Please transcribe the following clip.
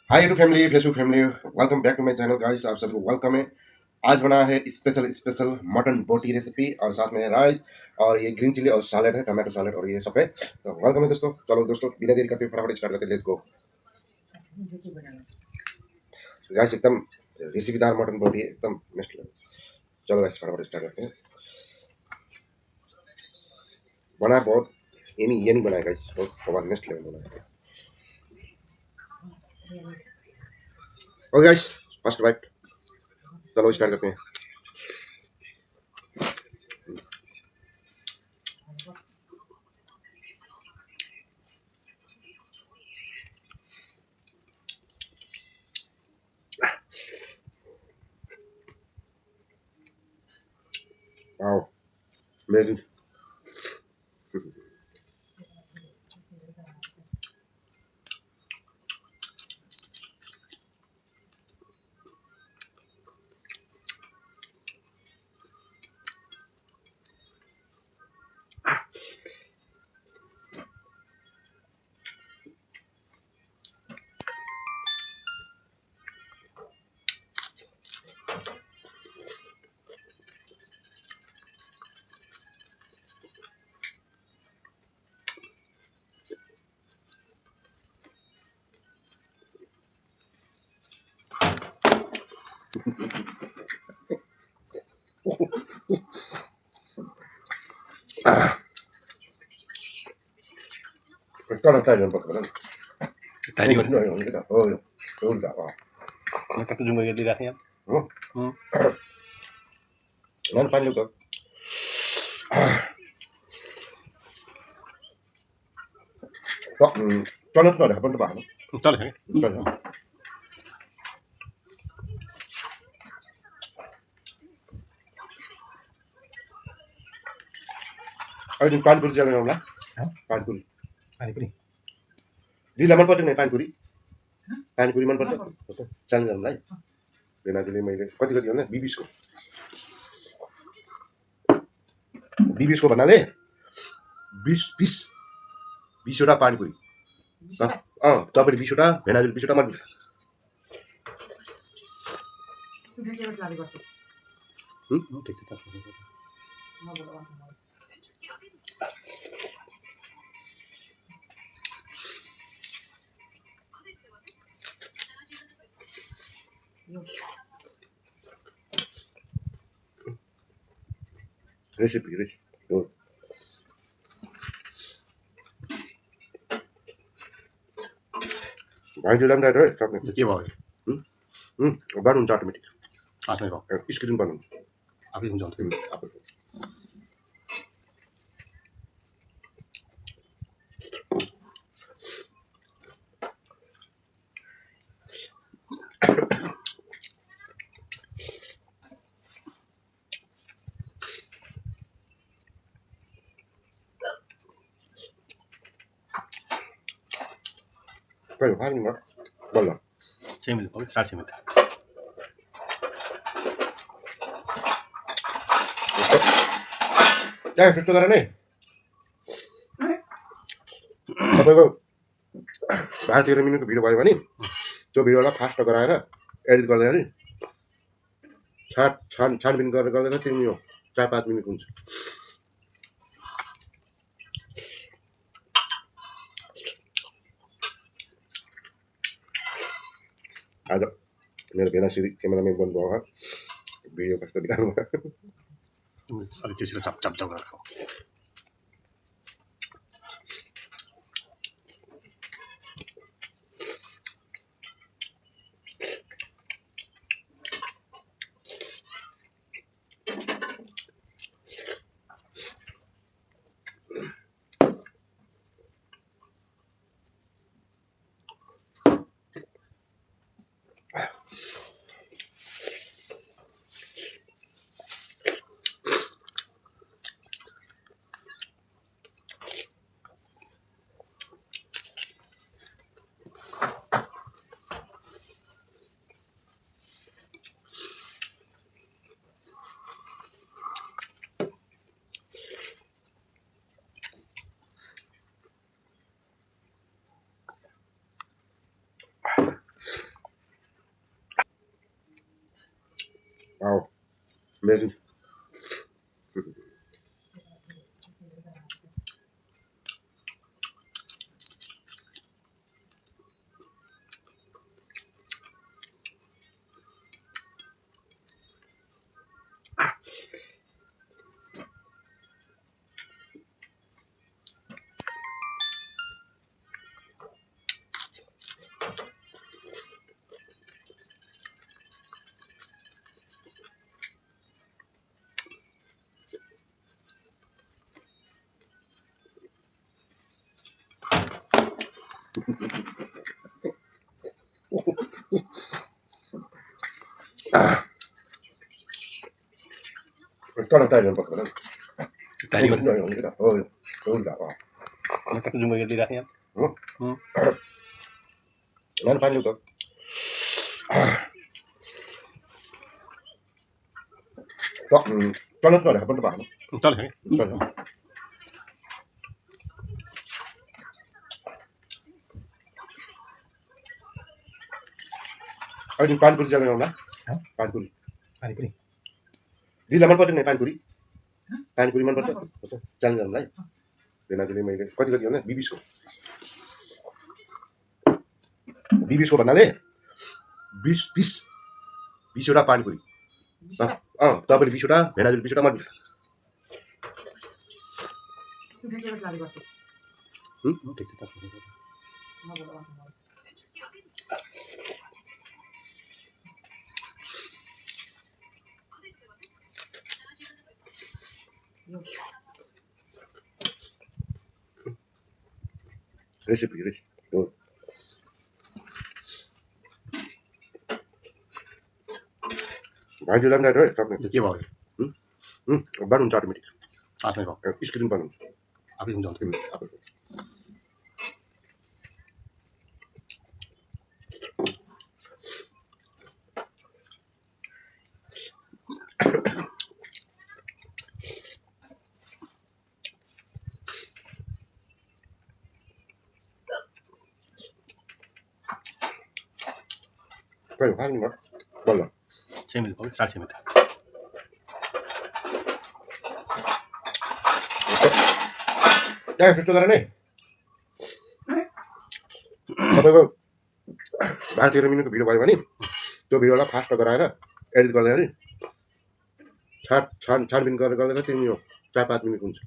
Hi YouTube family, Facebook family, welcome back to my channel guys. आप सबको welcome है। आज बना है special special mutton boti recipe और साथ में राइस और ये ग्रीन चिली और सैलेड है, टमाटो सैलेड और ये सब है। तो वेलकम है दोस्तों। चलो दोस्तों, बिना देरी करते फटाफट स्टार्ट करते हैं। Let's go guys. एकदम रेसिपीदार मटन बोटी है, एकदम नेक्स्ट लेवल। चलो गाइस, फटाफट स्टार्ट करते हैं। बना बहुत ये नहीं बनाया गाइस, बहुत नेक्स्ट लेवल बना है। Okay guys, first bite. चलो स्टार्ट करते हैं। Wow, amazing. Ikaw lang tayo ng pagkalan. Tadi Oh, yun, kita. Oh, yun. Yun ka. nakatuju mo yung lidahnya. Oh, ano pa ko? Oh, tono to na, kapan ba? Betul ya? Tono. Ay, yung panpuri siya lang na? Panpuri. Ani पनि Di laman po yung panpuri. Panpuri man po ito. Saan lang na? Pinagili may कति होला 20 को 20 को भन्नाले 20 वटा पानीपुरी। तपाईले 20 वटा, भेनाजुल 20 वटा मन। ठिक छ त। रेसिपी हो। भाइ जुलाम दाइ है सक्ने। के भयो? बन्द हुन्छ अटोमेटिक। आफ्नै भयो। स्क्रिन बन्द हुन्छ। आफै हुन्छ अन्त। आफै। Kayo, kanin nga. Wala. सेमिल भयो, 4 सेमिल। क्या त्यस्तो गरेर नै तपाईँको 12-13 मिनटको भिडियो भयो भने त्यो भिडियोलाई फास्ट गराएर एडिट गर्दाखेरि छानबिन गरेर गर्दैन 3 मिनट 4-5 मिनट हुन्छ। आज मेरो भेनासिरी क्यामेराम्यान बन्नुभयो, भिडियो कस्तो निकाल्नु भयो। अलिक त्यसरी चप चप चप गरेर खाऊ। Wow, amazing. Kalau tayo ng pagkakas. Tadi kan. Udah. Mereka tuh juga lidahnya. Ano pa luto? Kalau ko na punta ba? Betul ya. Ay, yung panpuri dyan na? Panpuri. Pani. Di laman pa din na panpuri. Panpuri man pa ito. Diyan lang na eh. Dinadali may kati yun na, bibis ko. Bibis ko banale. Bis. Bisoda panpuri. तपाईँले बिसवटा भेनाजुली बिसवटा म ठिक छ त। Recipe भाइले जान्दा है तपाईँ के भयो? बानुहुन्छ अटोमेटिक आफ्नै भयो। स्क्रिन बार्नुहुन्छ आफै हुन्छ अन्त। खै खानु न बल्ल 6 मिनट भयो, 4.5 मिनट। त्यहाँ त्यस्तो गरेर नै तपाईँको 12-13 मिनटको भिडियो भयो भने त्यो भिडियोलाई फास्ट गराएर एडिट गर्दाखेरि छानबिन गरेर 3 मिनट 4-5 मिनट हुन्छ।